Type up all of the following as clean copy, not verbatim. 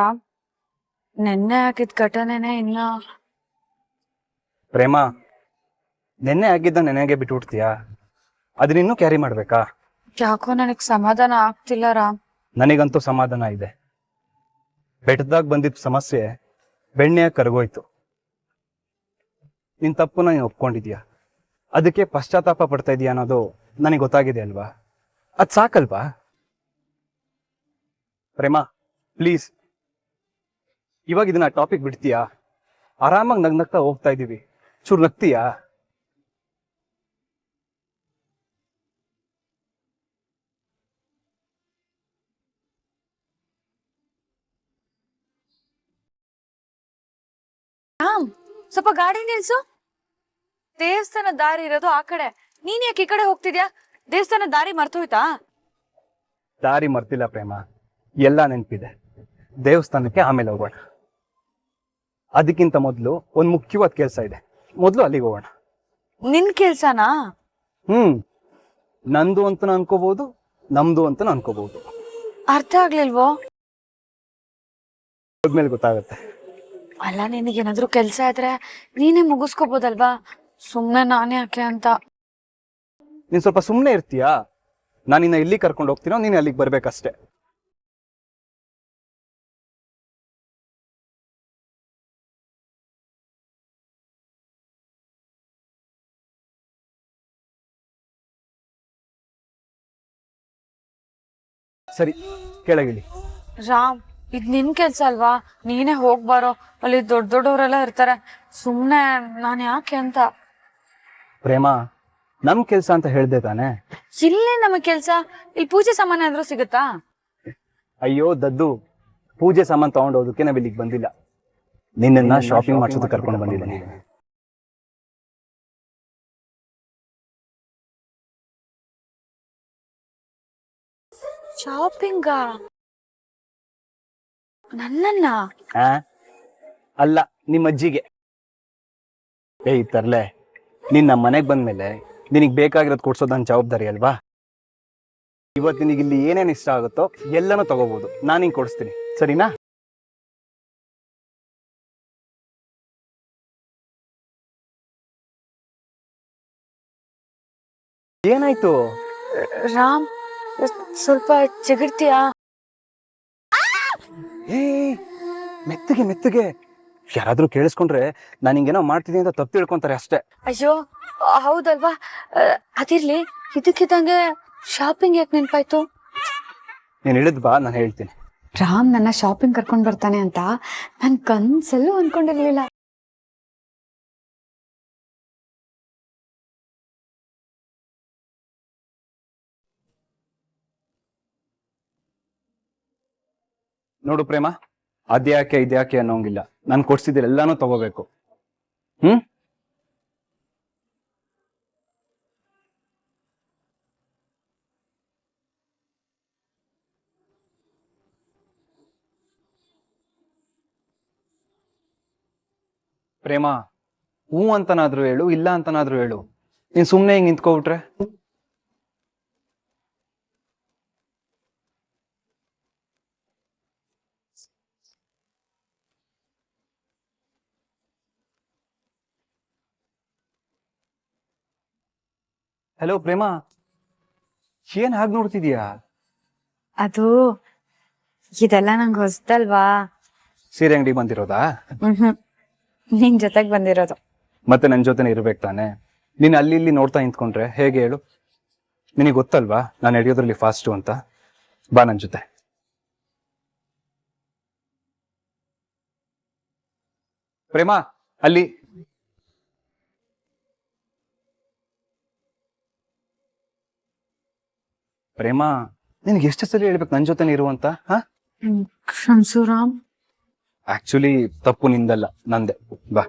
ರಾಮ್, ನೆನ್ನೆ ಆಗಿದ್ ಘಟನೆನೇ ಇನ್ನ ಪ್ರೇಮ, ನೆನ್ನೆ ಆಗಿದ್ದ ನೆನೆಗೆ ಬಿಟ್ಬಿಡ್ತೀಯಾ? ಅದನ್ನಿನ್ನೂ ಕ್ಯಾರಿ ಮಾಡ್ಬೇಕಾ? ಯಾಕೋ ನನಗ್ ಸಮಾಧಾನ ಆಗ್ತಿಲ್ಲ ರಾಮ್. ನನಗಂತೂ ಸಮಾಧಾನ ಇದೆ. ಬೆಟ್ಟದಾಗ ಬಂದಿದ್ದ ಸಮಸ್ಯೆ ಬೆಣ್ಣೆಯಾಗಿ ಕರಗೋಯ್ತು. ನಿನ್ ತಪ್ಪುನ ನೀನು ಒಪ್ಕೊಂಡಿದ್ಯಾ, ಅದಕ್ಕೆ ಪಶ್ಚಾತ್ತಾಪ ಪಡ್ತಾ ಇದೀಯ ಅನ್ನೋದು ನನಗೆ ಗೊತ್ತಾಗಿದೆ ಅಲ್ವಾ? ಅದ್ ಸಾಕಲ್ವಾ? ಪ್ರೇಮ, ಪ್ಲೀಸ್ ಇವಾಗ ಇದನ್ನ ಟಾಪಿಕ್ ಬಿಡ್ತೀಯಾ? ಆರಾಮಾಗಿ ನಗ್ನಗ್ತಾ ಹೋಗ್ತಾ ಇದೀವಿ, ಚೂರು ನಗ್ತೀಯಾ? ರಾಮ್, ಸ್ವಲ್ಪ ಗಾಡಿ ನಿಲ್ಸು. ದೇವಸ್ಥಾನ ದಾರಿ ಇರೋದು ಆ ಕಡೆ, ನೀನ್ ಯಾಕೆ ಈ ಕಡೆ ಹೋಗ್ತಿದ್ಯಾ? ದೇವಸ್ಥಾನ ದಾರಿ ಮರ್ತೋಯ್ತಾ? ದಾರಿ ಮರ್ತಿಲ್ಲ ಪ್ರೇಮ, ಎಲ್ಲ ನೆನಪಿದೆ. ದೇವಸ್ಥಾನಕ್ಕೆ ಆಮೇಲೆ ಹೋಗೋಣ. ಅದಕ್ಕಿಂತ ಮೊದಲು ಒಂದು ಮುಖ್ಯವಾದ ಕೆಲಸ ಇದೆ, ಮೊದಲು ಅಲ್ಲಿಗೆ ಹೋಗೋಣ. ನಿನ್ ಕೆಲ್ಸನಾ? ನಂದು ಅಂತನೂ ಅನ್ಕೋಬಹುದು, ನಮ್ದು ಅಂತನೂ ಅನ್ಕೋಬಹುದು. ಅರ್ಥ ಆಗ್ಲಿಲ್ವೋ? ಹೋದ್ಮೇಲೆ ಗೊತ್ತಾಗುತ್ತೆ. ಅಲ್ಲ, ನಿನಗೇನಾದ್ರೂ ಕೆಲ್ಸ ಇದ್ರೆ ನೀನೇ ಮುಗಿಸ್ಕೋಬೋದಲ್ವಾ? ಸುಮ್ನೆ ನಾನೇ ಯಾಕೆ ಅಂತ. ನೀನ್ ಸ್ವಲ್ಪ ಸುಮ್ಮನೆ ಇರ್ತೀಯಾ? ನಾನು ನಿನ್ನ ಇಲ್ಲಿ ಕರ್ಕೊಂಡು ಹೋಗ್ತೀನೋ ನೀನು ಅಲ್ಲಿಗೆ ಬರ್ಬೇಕಷ್ಟೇ. ಸರಿ, ಕೆಳಗಿಳಿ. ರಾಮ್, ಇದ್ ನಿನ್ ಕೆಲ್ಸ ಅಲ್ವಾ? ನೀನೇ ಹೋಗ್ಬಾರೋ, ಅಲ್ಲಿ ದೊಡ್ಡ ದೊಡ್ಡವರೆಲ್ಲ ಇರ್ತಾರೆ. ಸುಮ್ನೆ ನಾನ್ ಯಾಕೆ ಅಂತ. ಪ್ರೇಮ, ನಮ್ ಕೆಲ್ಸ ಅಂತ ಹೇಳ್ದೆ ತಾನೆ? ಇಲ್ಲೇ ನಮಗ್ ಕೆಲ್ಸ, ಇಲ್ಲಿ ಪೂಜೆ ಸಾಮಾನ್ಯ ಆದ್ರೂ ಸಿಗುತ್ತಾ? ಅಯ್ಯೋ ದದ್ದು, ಪೂಜೆ ಸಾಮಾನು ತಗೊಂಡೋದಕ್ಕೆ ನಾವ್ ಇಲ್ಲಿಗೆ ಬಂದಿಲ್ಲ, ನಿನ್ನ ಶಾಪಿಂಗ್ ಮಾಡ್ಸೋದಕ್ಕೆ ಕರ್ಕೊಂಡು ಬಂದಿದ್ದೀನಿ. ಶಾಪಿಂಗಾ? ನನ್ನನ್ನ? ಅಲ್ಲ, ನಿಮ್ಮ ಅಜ್ಜಿಗೆ. ಏಯ್ ತರ್ಲೆ, ನೀನ್ ನಮ್ಮ ಮನೆಗ್ ಬಂದ್ಮೇಲೆ ನಿನಗ್ ಬೇಕಾಗಿರೋದು ಕೊಡ್ಸೋದು ನನ್ನ ಜವಾಬ್ದಾರಿ ಅಲ್ವಾ? ಇವತ್ತು ನಿನಗೆ ಇಲ್ಲಿ ಏನೇನು ಇಷ್ಟ ಆಗುತ್ತೋ ಎಲ್ಲನೂ ತಗೋಬಹುದು, ನಾನು ಹಿಂಗೆ ಕೊಡಿಸ್ತೀನಿ, ಸರಿನಾ? ಏನಾಯ್ತು? ರಾಮ್, ಸ್ವಲ್ಪ ಚಿಗಿಡ್ತೀಯಾ? ಏ, ಮೆತ್ತಗೆ ಮೆತ್ತಗೆ, ಯಾರಾದ್ರೂ ಕೇಳಿಸ್ಕೊಂಡ್ರೆ ನಾನು ಹಿಂಗೇನೋ ಮಾಡ್ತಿದ್ದೀನಿ ಅಂತ ತಪ್ಪು ತಿಳ್ಕೊಂತಾರೆ ಅಷ್ಟೇ. ಅಯ್ಯೋ, ಹೌದಲ್ವಾ? ಅದಿರ್ಲಿ, ಇದಕ್ಕಿದ್ದಂಗೆ ಶಾಪಿಂಗ್ ಯಾಕೆ ನೆನ್ಪಾಯ್ತು? ನೀನ್ ಹೇಳಿದ್ ಬಾ, ನಾನು ಹೇಳ್ತೀನಿ. ರಾಮ್ ನನ್ನ ಶಾಪಿಂಗ್ ಕರ್ಕೊಂಡ್ ಬರ್ತಾನೆ ಅಂತ ನನ್ ಕನ್ಸಲ್ಲೂ ಅನ್ಕೊಂಡಿರ್ಲಿಲ್ಲ. ನೋಡು ಪ್ರೇಮ, ಅದ್ಯಾಕೆ ಇದ್ಯಾಕೆ ಅನ್ನೋಂಗಿಲ್ಲ, ನಾನು ಕೊಡ್ಸಿದ್ರೆ ಎಲ್ಲಾನು ತಗೋಬೇಕು. ಪ್ರೇಮ, ಹೂ ಅಂತನಾದ್ರೂ ಹೇಳು, ಇಲ್ಲ ಅಂತನಾದ್ರೂ ಹೇಳು. ನೀನ್ ಸುಮ್ನೆ ಹಿಂಗ್ ನಿಂತ್ಕೊಬಿಟ್ರೆ. ಹಲೋ ಪ್ರೇಮ, ಏನ್ ಹಾಗೆ ನೋಡ್ತಿದ್ಯಾ? ಅದು ಇದೆಲ್ಲ ನಂಗೆ ಹೊಸದಲ್ವಾ? ಸೀರೆ ಅಂಗಡಿ ಬಂದಿರೋದಾ? ನಿನ್ ಜೊತೆಗ್ ಬಂದಿರೋದು. ಮತ್ತೆ ನನ್ ಜೊತೆನೆ ಇರ್ಬೇಕು ತಾನೆ? ನೀನ್ ಅಲ್ಲಿ ಇಲ್ಲಿ ನೋಡ್ತಾ ನಿಂತ್ಕೊಂಡ್ರೆ ಹೇಗೆ ಹೇಳು? ನಿನಗೆ ಗೊತ್ತಲ್ವಾ ನಾನು ನಡೆಯೋದ್ರಲ್ಲಿ ಫಾಸ್ಟು ಅಂತ. ಬಾ ನನ್ ಜೊತೆ. ಪ್ರೇಮ, ಅಲ್ಲಿ. ಪ್ರೇಮ, ನಿನ್ಗೆ ಎಷ್ಟು ಸರಿ ಹೇಳ್ಬೇಕು ನನ್ ಜೊತೆನೆ ಇರುವಂತ? ಕ್ಷಮಿಸು ರಾಮ್. ಆಕ್ಚುಲಿ ತಪ್ಪು ನಿಂದಲ್ಲ, ನಂದೆ. ಬಾ.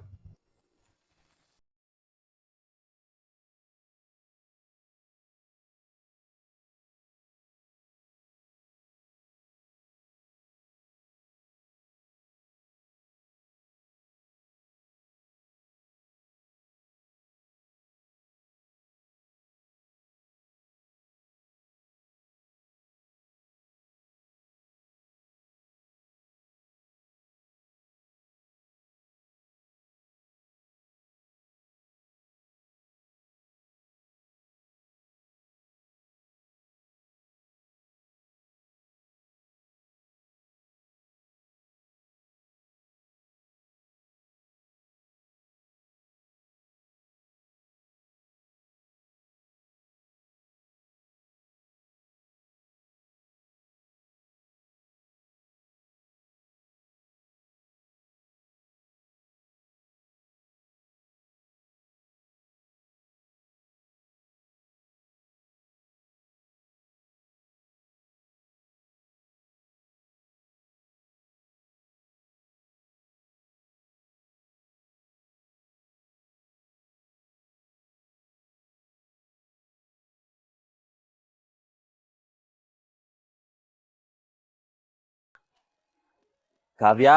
ಕಾವ್ಯ,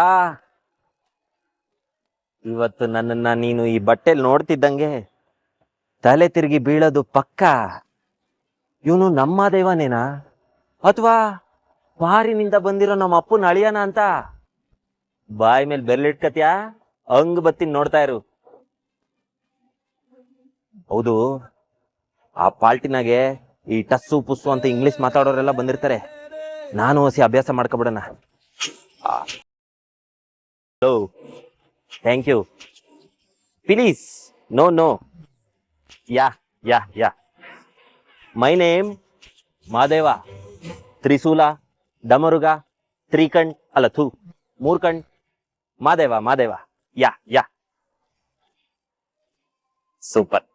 ಇವತ್ತು ನನ್ನನ್ನ ನೀನು ಈ ಬಟ್ಟೆಲ್ ನೋಡ್ತಿದ್ದಂಗೆ ತಲೆ ತಿರುಗಿ ಬೀಳೋದು ಪಕ್ಕ. ಇವನು ನಮ್ಮ ದೇವನೇನಾ ಅಥವಾ ಪಾರಿನಿಂದ ಬಂದಿರೋ ನಮ್ಮ ಅಪ್ಪನ ಅಳಿಯನ ಅಂತ ಬಾಯಿ ಮೇಲೆ ಬೆರಳಿಟ್ಕತ್ಯಾ? ಹಂಗ್ ಬತ್ತೀನಿ, ನೋಡ್ತಾ ಇರು. ಹೌದು, ಆ ಪಾಲ್ಟಿನಾಗೆ ಈ ಟಸ್ಸು ಪುಸ್ಸು ಅಂತ ಇಂಗ್ಲಿಷ್ ಮಾತಾಡೋರೆಲ್ಲ ಬಂದಿರ್ತಾರೆ. ನಾನು ಹೊಸಿ ಅಭ್ಯಾಸ ಮಾಡ್ಕೊಬಿಡೋಣ. Hello, thank you, please, no no, yeah yeah yeah. My name Madeva. ತ್ರಿಶೂಲ, ಡಮರುಗ, ತ್ರಿಕಣ್ ಅಲ್ಲ ಥೂ ಮೂರ್ಕಣ್, Madeva Madeva. Yeah yeah, super.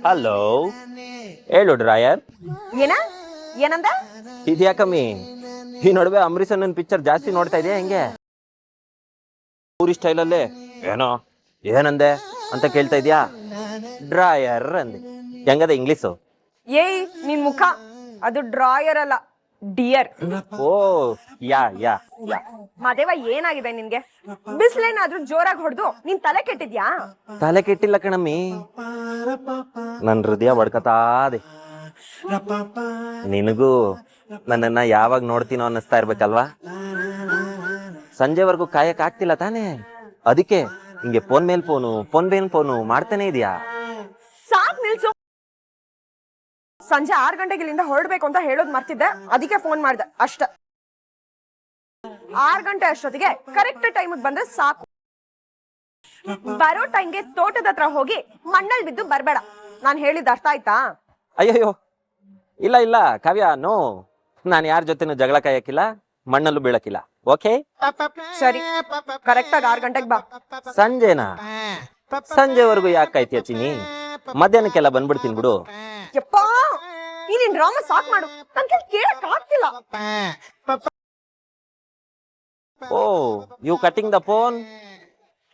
Hello, ಹೇಳು ಡ್ರಾಯರ್. ಏನ ಏನಂದ? ಇದ್ಯಾಕಮ್ಮಿ ಈ ನಡುವೆ ಅಂಬರೀಷ್ ಅಣ್ಣನ್ ಪಿಕ್ಚರ್ ಜಾಸ್ತಿ ನೋಡ್ತಾ ಇದೆಯಾ ಹೆಂಗೆ? ಊರಿ ಸ್ಟೈಲಲ್ಲೇ ಏನೋ ಏನಂದೆ ಅಂತ ಕೇಳ್ತಾ ಇದ್ಯಾ? ಡ್ರಾಯರ್ ಅಂದೆ. ಹೆಂಗದ ಇಂಗ್ಲಿಷು? ಏಯ್ ನಿನ್ ಮುಖ, ಅದು ಡ್ರಾಯರ್ ಅಲ್ಲ, ಡಿಯರ್. ಓ ಯಾ ಯಾ ಯಾ. ಮಾದೇವ, ಏನಾಗಿದೆ ನಿನ್ಗೆ? ಬಿಸ್ಲೇನಾದ್ರೂ ಜೋರಾಗಿ ಹೊಡೆದು ನಿನ್ ತಲೆ ಕೆಟ್ಟಿದ್ಯಾ? ತಲೆ ಕೆಟ್ಟಿಲ್ಲ ಕಣಮ್ಮಿ, ನನ್ ಹೃದಯ ಬಡ್ಕತಾದೆ. ನಿನಗೂ ನನ್ನನ್ನ ಯಾವಾಗ ನೋಡ್ತೀನೋ ಅನ್ನಿಸ್ತಾ ಇರ್ಬೇಕಲ್ವಾ? ಸಂಜೆವರೆಗೂ ಕಾಯಕ್ ಆಗ್ತಿಲ್ಲ ತಾನೇ? ಅದಕ್ಕೆ ಹಿಂಗೆ ಫೋನ್ ಮೇಲ್ ಫೋನು ಮಾಡ್ತಾನೆ ಇದೆಯಾ? ಸಾಕ್ ನಿಲ್ಸು. ಸಂಜೆ 6 ಗಂಟೆಗೆ ಇಲ್ಲಿಂದ ಹೊರಡ್ಬೇಕು ಅಂತ ಹೇಳೋದ್ ಮರ್ತಿದ್ದೆ, ಅದಕ್ಕೆ ಫೋನ್ ಮಾಡ್ದೆ ಅಷ್ಟ. 6 ಗಂಟೆ ಅಷ್ಟೊತ್ತಿಗೆ ಕರೆಕ್ಟ್ ಟೈಮಿಗೆ ಬಂದ್ರೆ ಸಾಕು. ಬರೋ ಟೈಮ್ಗೆ ತೋಟದ ಹತ್ರ ಹೋಗಿ ಮಣ್ಣಲ್ಲಿ ಬಿದ್ದು ಬರ್ಬೇಡ. ನಾನ್ ಹೇಳಿದ ಅರ್ಥ ಆಯ್ತಾ? ಅಯ್ಯಯ್ಯೋ, ಇಲ್ಲ ಇಲ್ಲ ಕಾವ್ಯ, ನೋ. ನಾನು ಯಾರ ಜೊತೆನೂ ಜಗಳ ಕಾಯಕ್ಕಿಲ್ಲ, ಮಣ್ಣಲ್ಲೂ ಬೀಳಕ್ಕಿಲ್ಲ. ಓಕೆ ಸರಿ, ಕರೆಕ್ಟ್ ಆಗಿ 6 ಗಂಟೆಗೆ ಬಾ. ಸಂಜೆನಾ? ಸಂಜೆವರೆಗೂ ಯಾಕೆ ಕಾಯ್ತೀಯ ಚಿನ್ನಿ? ಮಧ್ಯಾಹ್ನಕ್ಕೆಲ್ಲ ಬಂದ್ಬಿಡ್ತೀನಿ ಬಿಡು. ಯಪ್ಪಾ, ಈ ನಿನ್ ಡ್ರಾಮಾ ಸಾಕ್ ಮಾಡು, ನನ್ ಕೇಳಕ್ ಆಗ್ತಿಲ್ಲ. Oh, you cutting the phone?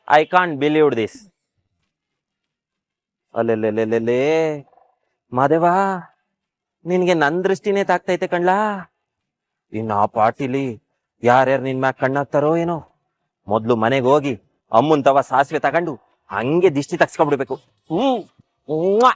I can't believe this. ಅಲ್ಲೆಲ್ಲೆಲ್ಲೆಲ್ಲೆ ಮಾದೇವಾ, ನಿನ್ಗೆ ನನ್ ದೃಷ್ಟಿನೇ ತಾಕ್ತೈತೆ ಕಣ್ಲಾ. ಇನ್ನು ಆ ಪಾರ್ಟಿಲಿ ಯಾರ್ಯಾರು ನಿನ್ ಮ್ಯಾಗ ಕಣ್ಣಾಕ್ತಾರೋ ಏನೋ. ಮೊದ್ಲು ಮನೆಗೆ ಹೋಗಿ ಅಮ್ಮನ್ ತವ ಸಾಸಿವೆ ತಗೊಂಡು ಹಂಗೆ ದಿಷ್ಟಿ ತಗ್ಸ್ಕೊಂಡ್ಬಿಡ್ಬೇಕು. ಮ್ವಾ.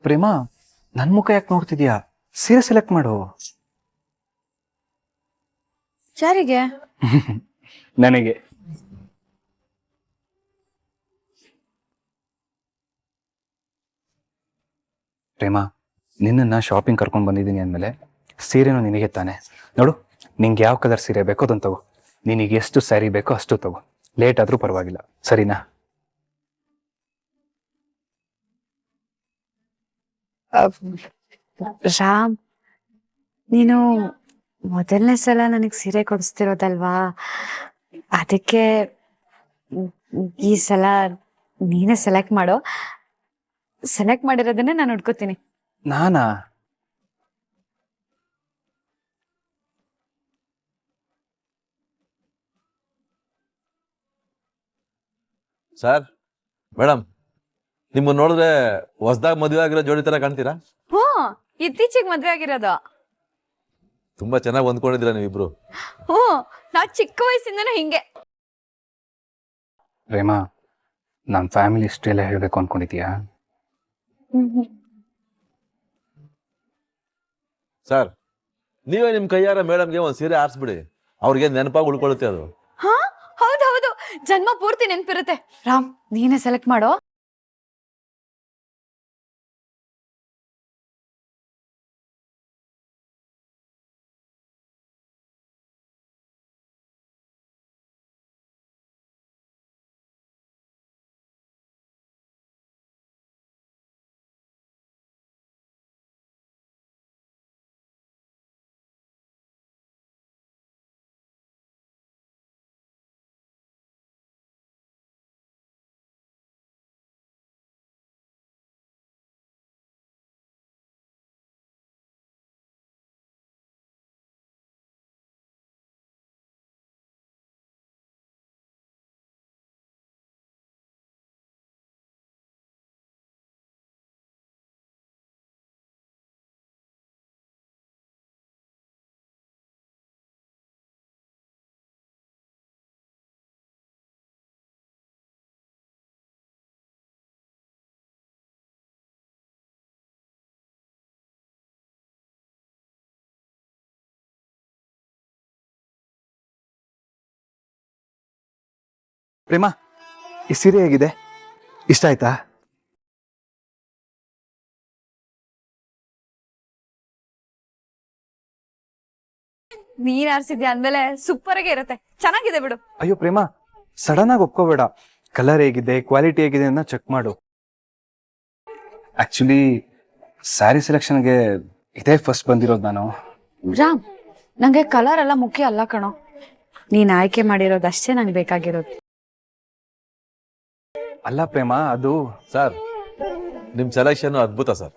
ಪ್ರೇಮ, ನನ್ ಮುಖ ಯಾಕೆ ನೋಡ್ತಿದ್ಯಾ? ಸೀರೆ ಸೆಲೆಕ್ಟ್ ಮಾಡು. ಯಾರಿಗೆ? ನನಗೆ. ಪ್ರೇಮ, ನಿನ್ನನ್ನ ಶಾಪಿಂಗ್ ಕರ್ಕೊಂಡ್ ಬಂದಿದ್ದೀನಿ ಅಂದ್ಮೇಲೆ ಸೀರೆನೂ ನಿನಗೆ ತಾನೆ. ನೋಡು, ನಿಂಗೆ ಯಾವ ಕಲರ್ ಸೀರೆ ಬೇಕೋ ಅದನ್ನ ತಗೋ. ನಿನಗೆ ಎಷ್ಟು ಸ್ಯಾರಿ ಬೇಕೋ ಅಷ್ಟು ತಗೋ. ಲೇಟ್ ಆದ್ರೂ ಪರವಾಗಿಲ್ಲ, ಸರಿನಾ? ರಾಮ್, ನೀನು ಮೊದಲನೇ ಸಲ ನನಗ್ ಸೀರೆ ಕೊಡಿಸ್ತಿರೋದಲ್ವಾ, ಅದಕ್ಕೆ ಈ ಸಲ ನೀನೇ ಸೆಲೆಕ್ಟ್ ಮಾಡೋ. ಸೆಲೆಕ್ಟ್ ಮಾಡಿರೋದನ್ನೇ ನಾನು ಉಟ್ಕೋತೀನಿ. ನಾನಾ? ಸರ್, ಮೇಡಮ್, ನಿಮ್ಮನ್ನ ನೋಡಿದ್ರೆ ಹೊಸದಾಗ ಮದುವೆ ಆಗಿರೋ ಜೋಡಿ ತರ ಕಾಣ್ತೀರಾ? ಹ್ಞೂ, ಇತ್ತೀಚೆಗೆ ಮದ್ವೆ ಆಗಿರೋದು. ತುಂಬಾ ಚೆನ್ನಾಗಿ ಹೊಂದ್ಕೊಂಡಿದ್ದೀರಾ ನೀವಿಬ್ರು. ಹ್ಞೂ, ನಾ ಚಿಕ್ಕ ವಯಸ್ಸಿಂದನೂ ಹಿಂಗೆ. ಪ್ರೇಮ, ನಮ್ಮ ಫ್ಯಾಮಿಲಿ ಹಿಸ್ಟ್ರಿ ಎಲ್ಲ ಹೇಳ್ಬೇಕು ಅನ್ಕೊಂಡಿದ್ಯಾ? ಸರ್, ನೀವೇ ನಿಮ್ ಕೈಯಾರ ಮೇಡಮ್ಗೆ ಒಂದ್ ಸೀರೆ ಆರಿಸ್ಬಿಡಿ, ಅವ್ರಿಗೆ ನೆನಪಾಗಿ ಉಳ್ಕೊಳ್ಳುತ್ತೆ ಅದು. ಹಾ, ಹೌದು, ಜನ್ಮ ಪೂರ್ತಿ ನೆನ್ಪಿರುತ್ತೆ. ರಾಮ್, ನೀನೇ ಸೆಲೆಕ್ಟ್ ಮಾಡೋ. ಪ್ರೇಮ, ಈ ಸೀರೆ ಹೇಗಿದೆ? ಇಷ್ಟ ಆಯ್ತಾ? ನೀನ್ ಆರ್ಸಿದ್ಯಾ ಅಂದ್ಮೇಲೆ ಸೂಪರ್ ಆಗಿ ಇರುತ್ತೆ, ಚೆನ್ನಾಗಿದೆ ಬಿಡು. ಅಯ್ಯೋ ಪ್ರೇಮ, ಸಡನ್ ಆಗಿ ಒಪ್ಕೋಬೇಡ. ಕಲರ್ ಹೇಗಿದೆ, ಕ್ವಾಲಿಟಿ ಹೇಗಿದೆ ಅಂತ ಚೆಕ್ ಮಾಡು. ಆಕ್ಚುಲಿ ಸ್ಯಾರಿ ಸೆಲೆಕ್ಷನ್ಗೆ ಇದೇ ಫಸ್ಟ್ ಬಂದಿರೋದು ನಾನು. ರಾಮ್, ನಂಗೆ ಕಲರ್ ಎಲ್ಲ ಮುಖ್ಯ ಅಲ್ಲ ಕಣೋ, ನೀನ್ ಆಯ್ಕೆ ಮಾಡಿರೋದಷ್ಟೇ ನಂಗೆ ಬೇಕಾಗಿರೋದು. ಅಲ್ಲ ಪ್ರೇಮ, ಅದು ಸರ್ ನಿಮ್ ಸೆಲೆಕ್ಷನ್ ಅದ್ಭುತ ಸರ್.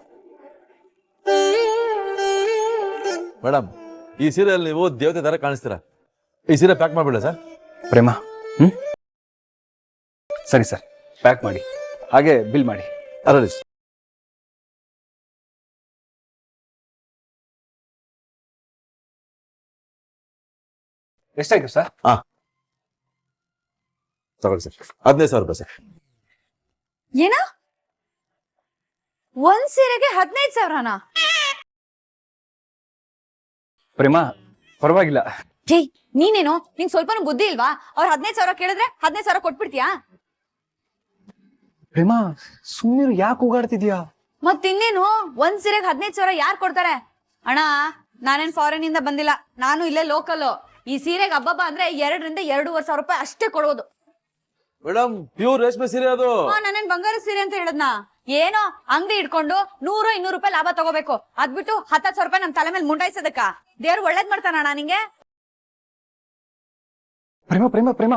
ಮೇಡಮ್, ಈ ಸೀರೆಯಲ್ಲಿ ನೀವು ದೇವತೆ ತರ ಕಾಣಿಸ್ತೀರಾ. ಈ ಸೀರೆ ಪ್ಯಾಕ್ ಮಾಡ್ಬಿಡ ಸರ್. ಪ್ರೇಮ, ಸರಿ ಸರ್, ಪ್ಯಾಕ್ ಮಾಡಿ, ಹಾಗೆ ಬಿಲ್ ಮಾಡಿ. ಅರಲ್ಲಿ ಎಷ್ಟಾಯ್ತು ಸರ್? ತಗೊಳ್ಳಿ ಸರ್, 15,000 ರೂಪಾಯಿ ಸರ್. ಏನ, ಒಂದ್ ಸೀರೆಗೆ 15,000ನಾ? ಪ್ರೇಮ, ಪರವಾಗಿಲ್ಲ. ಜೈ, ನೀನೇನು, ನಿಂಗ್ ಸ್ವಲ್ಪನೂ ಬುದ್ಧಿ ಇಲ್ವಾ? ಅವ್ರ 15,000 ಕೇಳಿದ್ರೆ 15,000 ಕೊಟ್ಬಿಡ್ತೀಯಾ? ಪ್ರೇಮ, ಸುಮ್ಮನೆ ಯಾಕೆ ಹೋಗಾಡ್ತಿದ್ಯಾ? ಮತ್ತಿನ್ನೇನು, ಒಂದ್ ಸೀರೆಗೆ 15,000 ಯಾರು ಕೊಡ್ತಾರೆ? ಅಣ್ಣ, ನಾನೇನ್ ಫಾರಿನ್ ಇಂದ ಬಂದಿಲ್ಲ, ನಾನು ಇಲ್ಲೇ ಲೋಕಲ್. ಈ ಸೀರೆಗೆ ಹಬ್ಬಬ್ಬ ಅಂದ್ರೆ 2,000 ರಿಂದ 2,500 ರೂಪಾಯಿ ಅಷ್ಟೇ ಕೊಡೋದು. ಮೇಡಮ್, ಪ್ಯೂರ್ ರೇಷ್ಮೆ ಸೀರೆ ಅದು. ನಾನೇನ್ ಬಂಗಾರ ಸೀರೆ ಅಂತ ಹೇಳದ್ನ? ಏನೋ ಅಂಗಡಿ ಇಟ್ಕೊಂಡು 100-200 ರೂಪಾಯಿ ಲಾಭ ತಗೋಬೇಕು, ಅದ್ಬಿಟ್ಟು 10,000 ರೂಪಾಯಿ ನಮ್ ತಲೆ ಮೇಲೆ ಮುಂಡಾಯಿಸೋದಕ್ಕ? ದೇವ್ರು ಒಳ್ಳೇದ್ ಮಾಡ್ತಾನಣ್ಣ ನಿಂಗೆ? ಪ್ರೇಮ ಪ್ರೇಮ ಪ್ರೇಮ,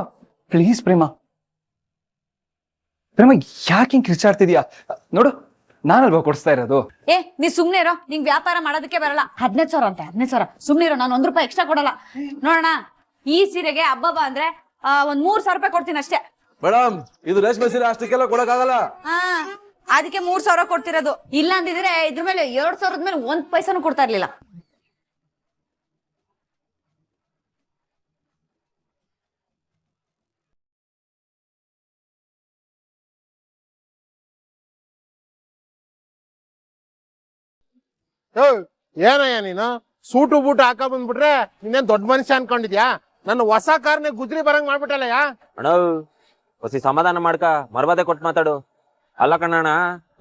ಪ್ಲೀಸ್ ಪ್ರೇಮ. ಪ್ರೇಮ, ಯಾಕೆ ಹಿಂಗ್ ಕಿರ್ಚಾಡ್ತಿದ್ಯಾ? ನೋಡು, ನಾನಲ್ವಾ ಕೊಡಿಸ್ತಾ ಇರೋದು. ನೀ ಸುಮ್ನೆ ಇರೋ, ನಿಂಗ್ ವ್ಯಾಪಾರ ಮಾಡೋದಕ್ಕೆ ಬರಲ್ಲ. 15,000 ಅಂತ, 15,000 ಸುಮ್ನೆ ಇರೋ, ನಾನು 1 ರೂಪಾಯಿ ಎಕ್ಸ್ಟ್ರಾ ಕೊಡಲ್ಲ. ನೋಡೋಣ, ಈ ಸೀರೆಗೆ ಹಬ್ಬಬ್ಬ ಅಂದ್ರೆ ಒಂದ್ 3,000 ರೂಪಾಯಿ ಕೊಡ್ತೀನಿ ಅಷ್ಟೇ. ಮೇಡಮ್, ಇದು ರೇಷ್ಮೆ ಸೀರೆ, ಅಷ್ಟಕ್ಕೆಲ್ಲ ಕೊಡಕ್ಕಾಗಲ್ಲ. ಅದಕ್ಕೆ 3,000 ಕೊಡ್ತಿರೋದು. ಇಲ್ಲ ಅಂದಿದ್ರೆ ಇದ್ರ ಮೇಲೆ 2,000 ಮೇಲೆ 1 ಪೈಸಾನು ಕೊಡ್ತಾ ಇರ್ಲಿಲ್ಲ. ಏನಯ್ಯ ನೀನು ಸೂಟು ಬೂಟು ಹಾಕ ಬಂದ್ಬಿಟ್ರೆ ನೀನೇನ್ ದೊಡ್ಡ ಮನುಷ್ಯ ಅನ್ಕೊಂಡಿದ್ಯಾ? ನನ್ನ ಹೊಸ ಕಾರ್ನೆ ಗುದ್ರಿ ಬರಂಗ್ ಮಾಡ್ಬಿಟ್ಟಲ್ಲಯ್ಯ. ಅಣ್ಣ, ಹೊಸಿ ಸಮಾಧಾನ ಮಾಡ್ಕ, ಮರ್ವಾದೆ ಕೊಟ್ಟು ಮಾತಾಡು. ಅಲ್ಲ ಕಣ್ಣಣ್ಣ,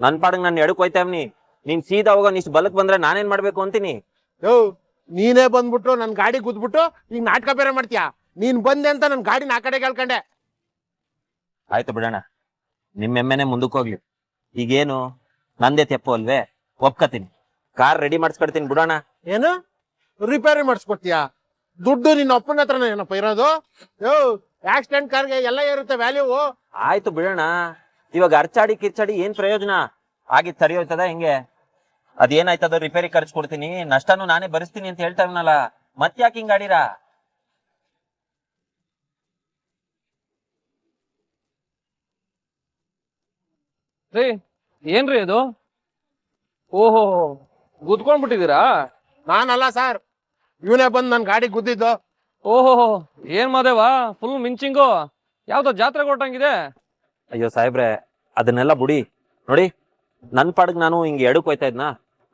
ನನ್ ಪಾಡಂಗ್ ನಾನು ಎಡಕ್ ಹೋಯ್ತಾವ್ನಿ. ನೀನ್ ಸೀದಾ ಹೋಗೋ, ಇಷ್ಟು ಬಲಕ್ ಬಂದ್ರೆ ನಾನೇನ್ ಮಾಡ್ಬೇಕು ಅಂತೀನಿ? ನೀನೇ ಬಂದ್ಬಿಟ್ಟು ನನ್ ಗಾಡಿ ಗುದ್ಬಿಟ್ಟು ಈಗ ನಾಟಕ ಬೇರೆ ಮಾಡ್ತೀಯಾ? ನೀನ್ ಬಂದೆ ಅಂತ ನನ್ ಗಾಡಿನ ಆ ಕಡೆ ಕೇಳ್ಕೊಂಡೆ. ಆಯ್ತು ಬಿಡೋಣ, ನಿಮ್ ಎಮ್ಮೆನೆ ಮುಂದಕ್ಕೆ ಹೋಗ್ಲಿ. ಈಗೇನು ನಂದೇ ತೆಪ್ಪು ಅಲ್ವೇ, ಒಪ್ಕತೀನಿ. ಕಾರ್ ರೆಡಿ ಮಾಡಿಸ್ಕೊಡ್ತೀನಿ ಬಿಡೋಣ. ಏನು ರಿಪೇರಿ ಮಾಡಿಸ್ಕೊಡ್ತೀಯಾ? ದುಡ್ಡು ನಿನ್ನ ಅಪ್ಪನ ಹತ್ರನೇ ಏನಪ್ಪ ಇರೋದು? ಆಕ್ಸಿಡೆಂಟ್ ಕಾರ್ಗೆ ಎಲ್ಲ ಇರುತ್ತೆ ವ್ಯಾಲ್ಯೂ. ಆಯ್ತು ಬಿಡೋಣ, ಇವಾಗ ಅರ್ಚಾಡಿ ಕಿರ್ಚಾಡಿ ಏನ್ ಪ್ರಯೋಜನ? ಆಗಿದ್ ಸರಿ ಹೋಯ್ತದ ಹೆಂಗೆ? ಅದೇನಾಯ್ತದ ರಿಪೇರಿ ಖರ್ಚು ಕೊಡ್ತೀನಿ, ನಷ್ಟನು ನಾನೇ ಭರಿಸ್ತೀನಿ ಅಂತ ಹೇಳ್ತಾ ಇವ್ನಲ್ಲ, ಮತ್ತ್ಯಾಕೆ ಹಿಂಗ್ ಆಡಿರಾ? ರೀ, ಏನ್ರಿ ಅದು? ಓಹೋ, ಗುದ್ಕೊಂಡ್ಬಿಟ್ಟಿದ್ದೀರಾ? ನಾನಲ್ಲ ಸರ್, ಇವನೇ ಬಂದು ನನ್ ಗಾಡಿ ಗುದ್ದಿದ್ದು. ಓಹೋ, ಏನ್ ಮಾದೇವ, ಫುಲ್ ಮಿಂಚಿಂಗು, ಯಾವ್ದೋ ಜಾತ್ರೆ ಕೊಟ್ಟಂಗಿದೆ. ಅಯ್ಯೋ ಸಾಹೇಬ್ರೆ, ಅದನ್ನೆಲ್ಲ ಬುಡಿ. ನೋಡಿ, ನನ್ ಪಾಡಗ್ ನಾನು ಹಿಂಗೆ ಎಡಕ್ ಹೋಯ್ತಾ ಇದ್ನಾ,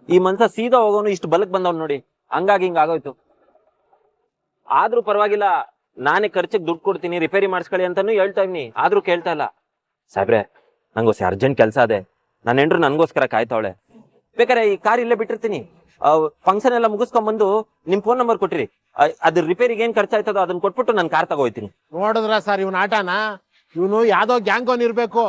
ಈ ಮನ್ಸ ಸೀದಾ ಹೋಗೋನು ಇಷ್ಟು ಬಲಕ್ ಬಂದವ್ ನೋಡಿ, ಹಂಗಾಗಿ ಹಿಂಗ ಆಗೋಯ್ತು. ಆದ್ರೂ ಪರವಾಗಿಲ್ಲ, ನಾನೇ ಖರ್ಚಿಗೆ ದುಡ್ಡು ಕೊಡ್ತೀನಿ, ರಿಪೇರಿ ಮಾಡಿಸ್ಕೊಳ್ಳಿ ಅಂತಾನು ಹೇಳ್ತಾ ಇವ್ನಿ, ಆದ್ರೂ ಕೇಳ್ತಾ ಇಲ್ಲ. ಸಾಹೇಬ್ರೆ, ನಂಗೋಸಿ ಅರ್ಜೆಂಟ್ ಕೆಲಸ ಅದೇ, ನನ್ನ ಹೆಂಡ್ರು ನನ್ಗೋಸ್ಕರ ಕಾಯ್ತಾವಳೆ. ಬೇಕಾರೆ ಈ ಕಾರ್ ಇಲ್ಲೇ ಬಿಟ್ಟಿರ್ತೀನಿ, ಫಂಕ್ಷನ್ ಎಲ್ಲ ಮುಗಿಸ್ಕೊಂಡ್ಬಂದು ನಿಮ್ ಫೋನ್ ನಂಬರ್ ಕೊಟ್ಟಿರಿ, ಅದ್ರ ರಿಪೇರಿಗೆ ಏನ್ ಖರ್ಚಾಯ್ತದೋ ಅದನ್ನ ಕೊಟ್ಬಿಟ್ಟು ನಾನು ಕಾರ್ ತಗೋಯ್ತೀನಿ. ನೋಡಿದ್ರ ಸರ್ ಇವನ್ ಆಟನ? ಇವನು ಯಾವ್ದೋ ಗ್ಯಾಂಗೋನ್ ಇರ್ಬೇಕು,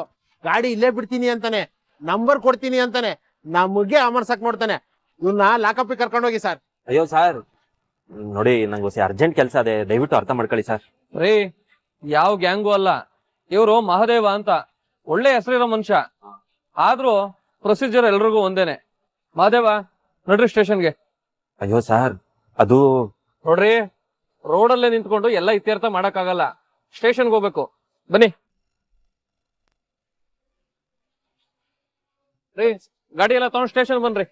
ಗಾಡಿ ಇಲ್ಲೇ ಬಿಡ್ತೀನಿ ಅಂತಾನೆ, ನಂಬರ್ ಕೊಡ್ತೀನಿ ಅಂತಾನೆ, ನಮಗೆ ಅಮರ್ಸಕ್ ನೋಡ್ತಾನೆ. ಇವನ್ನ ಲಾಕಪ್ ಕರ್ಕೊಂಡೋಗಿ ಸರ್. ಅಯ್ಯೋ ಸರ್, ನೋಡಿ ನಂಗೋಸಿ ಅರ್ಜೆಂಟ್ ಕೆಲಸ ಅದೇ, ದಯವಿಟ್ಟು ಅರ್ಥ ಮಾಡ್ಕೊಳ್ಳಿ ಸರ್. ರೀ, ಯಾವ ಗ್ಯಾಂಗು ಅಲ್ಲ, ಇವರು ಮಹಾದೇವ ಅಂತ ಒಳ್ಳೆ ಹೆಸರಿರೋ ಮನುಷ್ಯ. ಆದ್ರೂ ಪ್ರೊಸೀಜರ್ ಎಲ್ರಿಗೂ ಒಂದೇನೆ. ಮಹಾದೇವ, ನಡ್ರಿ ಸ್ಟೇಷನ್ಗೆ. ಅಯ್ಯೋ ಸರ್, ಅದು ನೋಡ್ರಿ, ರೋಡಲ್ಲೇ ನಿಂತ್ಕೊಂಡು ಎಲ್ಲ ಇತ್ಯರ್ಥ ಮಾಡಕ್ಕಾಗಲ್ಲ, ಸ್ಟೇಷನ್ಗೆ ಹೋಗ್ಬೇಕು. ಬನ್ನಿ ರೀ, ಗಾಡಿ ಎಲ್ಲ ತಗೊಂಡು ಸ್ಟೇಷನ್ ಬನ್ರಿ.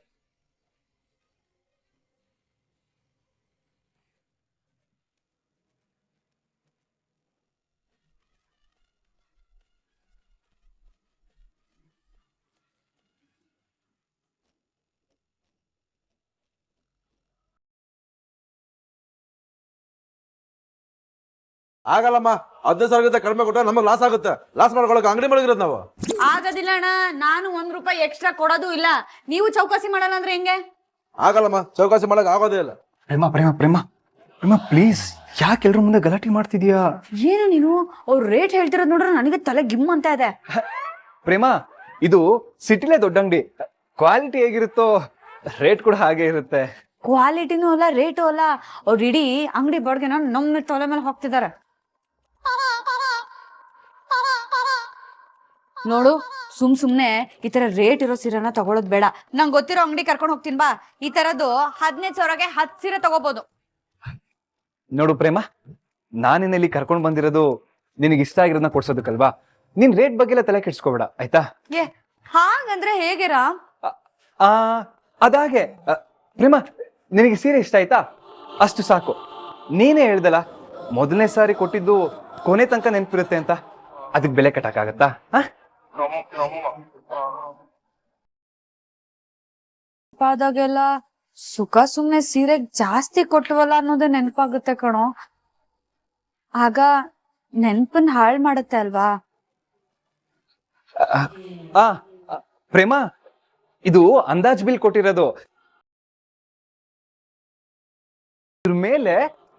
ಆಗಲ್ಲಮ್ಮ 15,000 ಕಡಿಮೆ ಕೊಟ್ರೆ ನಮಗೆ ಲಾಸ್ ಆಗುತ್ತೆ. ಲಾಸ್ ಮಾಡ್ಕೊಳಕ್ಕೆ ಅಂಗಡಿ ಮಾಡಿರೋದು ನಾವು. ಆಗೋದಿಲ್ಲ ಅಣ್ಣ, ನಾನು 1 ರೂಪಾಯಿ ಎಕ್ಸ್ಟ್ರಾ ಕೊಡೋದು ಇಲ್ಲ. ನೀವು ಚೌಕಾಸಿ ಮಾಡಲ್ಲ ಅಂದ್ರೆ ಹೆಂಗೆ? ಆಗಲ್ಲಮ್ಮ, ಚೌಕಾಸಿ ಮಾಡಕ್ ಆಗೋದೇ ಇಲ್ಲ. ಪ್ರೇಮ ಪ್ರೇಮ ಪ್ರೇಮ ಪ್ರೇಮ ಪ್ಲೀಸ್, ಯಾಕೆ ಎಲ್ರ ಮುಂದೆ ಗಲಾಟೆ ಮಾಡ್ತಿದ್ಯಾ? ಏನು ನೀನು ಅವ್ರ ರೇಟ್ ಹೇಳ್ತಿರೋದ್ ನೋಡ್ರೆ ನನಗೆ ತಲೆ ಗಿಮ್ ಅಂತ ಇದೆ. ಪ್ರೇಮ, ಇದು ಸಿಟಿಲೇ ದೊಡ್ಡ ಅಂಗಡಿ, ಕ್ವಾಲಿಟಿ ಹೇಗಿರುತ್ತೋ ರೇಟ್ ಕೂಡ ಹಾಗೆ ಇರುತ್ತೆ. ಕ್ವಾಲಿಟಿನೂ ಅಲ್ಲ, ರೇಟು ಅಲ್ಲ. ಅವ್ರು ಇಡೀ ಅಂಗಡಿ ಬಾಡ್ಗೆನ ನಮ್ಮ ತಲೆ ಮೇಲೆ ಹಾಕ್ತಿದ್ದಾರೆ. ನೋಡು, ಸುಮ್ನೆ ಈ ತರ ರೇಟ್ ಇರೋ ಸೀರೆನ ತಗೊಳೋದ್ ಬೇಡ. ನಂಗೆ ಗೊತ್ತಿರೋ ಅಂಗಡಿ ಕರ್ಕೊಂಡು ಹೋಗ್ತೀನಿ ಬಾ. ಈ ತರದ್ದು 15,000ಗೆ 10 ಸೀರೆ ತಗೋಬಹುದು. ನೋಡು ಪ್ರೇಮ, ನಾನಿನ್ನಲ್ಲಿ ಕರ್ಕೊಂಡ್ ಬಂದಿರೋದು ನಿನಗೆ ಇಷ್ಟ ಆಗಿರೋದನ್ನ ಕೊಡ್ಸೋದಕ್ಕಲ್ವಾ. ನಿನ್ ರೇಟ್ ಬಗ್ಗೆ ಎಲ್ಲ ತಲೆ ಕೆಡ್ಸ್ಕೋಬೇಡ, ಆಯ್ತಾ? ಏ ಹಾಗಂದ್ರೆ ಹೇಗೆ ರಾಮ್? ಅದಾಗೆ ಪ್ರೇಮ, ನಿನಗೆ ಸೀರೆ ಇಷ್ಟ ಆಯ್ತಾ? ಅಷ್ಟು ಸಾಕು. ನೀನೇ ಹೇಳ್ದಲ್ಲ, ಮೊದಲನೇ ಸಾರಿ ಕೊಟ್ಟಿದ್ದು ಕೊನೆ ತನಕ ನೆನಪಿರುತ್ತೆ ಅಂತ. ಅದಕ್ಕೆ ಬೆಲೆ ಕಟ್ಟಕ್ಕಾಗತ್ತಾ? ಆದಾಗೆಲ್ಲ ಸುಖ ಸುಮ್ನೆ ಸೀರೆಗ್ ಜಾಸ್ತಿ ಕೊಟ್ಟವಲ್ಲ ಅನ್ನೋದೇ ನೆನಪಾಗುತ್ತೆ ಕಣೋ. ಆಗ ನೆನ್ಪನ್ ಹಾಳ್ ಮಾಡತ್ತೆ ಅಲ್ವಾ? ಪ್ರೇಮ, ಇದು ಅಂದಾಜ್ ಬಿಲ್ ಕೊಟ್ಟಿರೋದು. ಇದ್ರ ಮೇಲೆ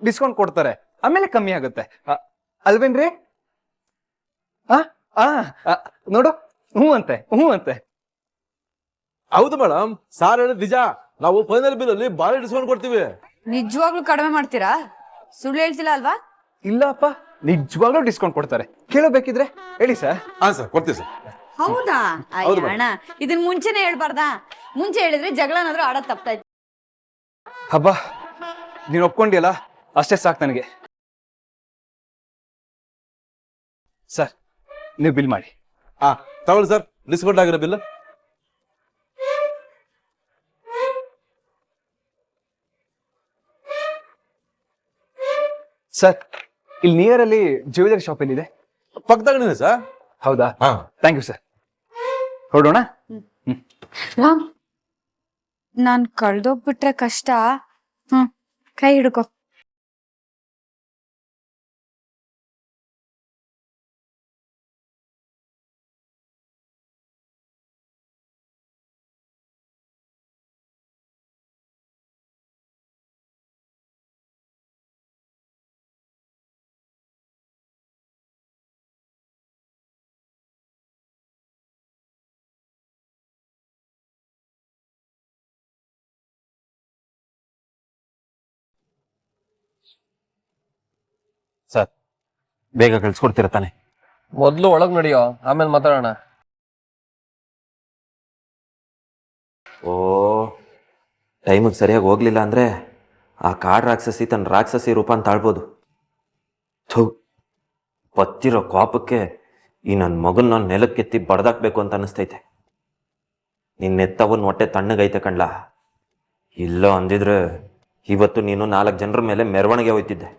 ಡಿಸ್ಕೌಂಟ್ ಕೊಡ್ತಾರೆ, ಆಮೇಲೆ ಕಮ್ಮಿ ಆಗುತ್ತೆ ಅಲ್ವೇನ್ರಿ? ನೋಡು, ಹ್ಞೂ ಅಂತೆ. ಹೌದು ಮೇಡಮ್, ಸಾರ್ ಹೇಳಿದ್ ನಿಜ. ನಾವು ಫೈನಲ್ ಬಿಲ್ ಅಲ್ಲಿ ಭಾರಿ ಡಿಸ್ಕೌಂಟ್ ಕೊಡ್ತೀವಿ. ನಿಜವಾಗ್ಲೂ ಕಡಿಮೆ ಮಾಡ್ತೀರಾ? ಸುಳ್ಳು ಹೇಳ್ತಿಲ್ಲ ಅಲ್ವಾ? ಇಲ್ಲಪ್ಪ, ನಿಜವಾಗ್ಲೂ ಡಿಸ್ಕೌಂಟ್ ಕೊಡ್ತಾರೆ. ಕೇಳಬೇಕಿದ್ರೆ ಹೇಳಿ ಸರ್. ಹಾ ಸರ್, ಕೊಡ್ತೀವಿ ಸರ್. ಹೌದಾ? ಹೌದು ಅಣ್ಣ, ಇದನ್ ಮುಂಚೆನೆ ಹೇಳ್ಬಾರ್ದಾ? ಮುಂಚೆ ಹೇಳಿದ್ರೆ ಜಗಳನಾದ್ರೂ ಆಡೋದ್ ತಪ್ತಾ ಇತ್ತು. ಹಬ್ಬ, ನೀನು ಒಪ್ಕೊಂಡಿಯಲ್ಲ, ಅಷ್ಟೇ ಸಾಕು ನನಗೆ. ಸರ್, ನೀವು ಬಿಲ್ ಮಾಡಿ. ಹಾ ತಗೊಳ್ಳಿ ಸರ್, ಡಿಸ್ಕೌಂಟ್ ಆಗಿರೋ ಬಿಲ್. ಸರ್, ಇಲ್ಲಿ ನಿಯರ್ ಅಲ್ಲಿ ಜ್ಯುವೆಲರಿ ಶಾಪ್ ಎಲ್ಲಿದೆ? ಪಕ್ಕದಾಗನೇ ಸರ್. ಹೌದಾ? ಹಾ, ಥ್ಯಾಂಕ್ ಯು ಸರ್. ಹೊರಡೋಣ. ರಾಮ್, ನಾನ್ ಕಳ್ದೋಗ್ಬಿಟ್ರೆ ಕಷ್ಟ. ಕೈ ಹಿಡ್ಕೊ. ಸರ್, ಬೇಗ ಕಳ್ಸ್ಕೊಡ್ತೀರ ತಾನೆ? ಮೊದ್ಲು ಒಳಗ್ ನಡಿಯೋ, ಆಮೇಲೆ ಮಾತಾಡೋಣ. ಓ, ಟೈಮಿಗೆ ಸರಿಯಾಗಿ ಹೋಗ್ಲಿಲ್ಲ ಅಂದ್ರೆ ಆ ಕಾಡ್ ರಾಕ್ಷಸಿ ತನ್ನ ರಾಕ್ಷಸಿ ರೂಪಾನ್ ತಾಳ್ಬೋದು. ಥೂ, ಬತ್ತಿರೋ ಕೋಪಕ್ಕೆ ಈ ನನ್ನ ಮಗನ್ನ ನೆಲಕ್ಕೆತ್ತಿ ಬಡ್ದಾಕ್ಬೇಕು ಅಂತ ಅನಿಸ್ತೈತೆ. ನಿನ್ನೆತ್ತವನ್ ಹೊಟ್ಟೆ ತಣ್ಣಗೈತೆ ಕಣ್ಲಾ. ಇಲ್ಲೋ ಅಂದಿದ್ರೆ ಇವತ್ತು ನೀನು 4 ಜನರ ಮೇಲೆ ಮೆರವಣಿಗೆ ಹೋಯ್ತಿದ್ದೆ.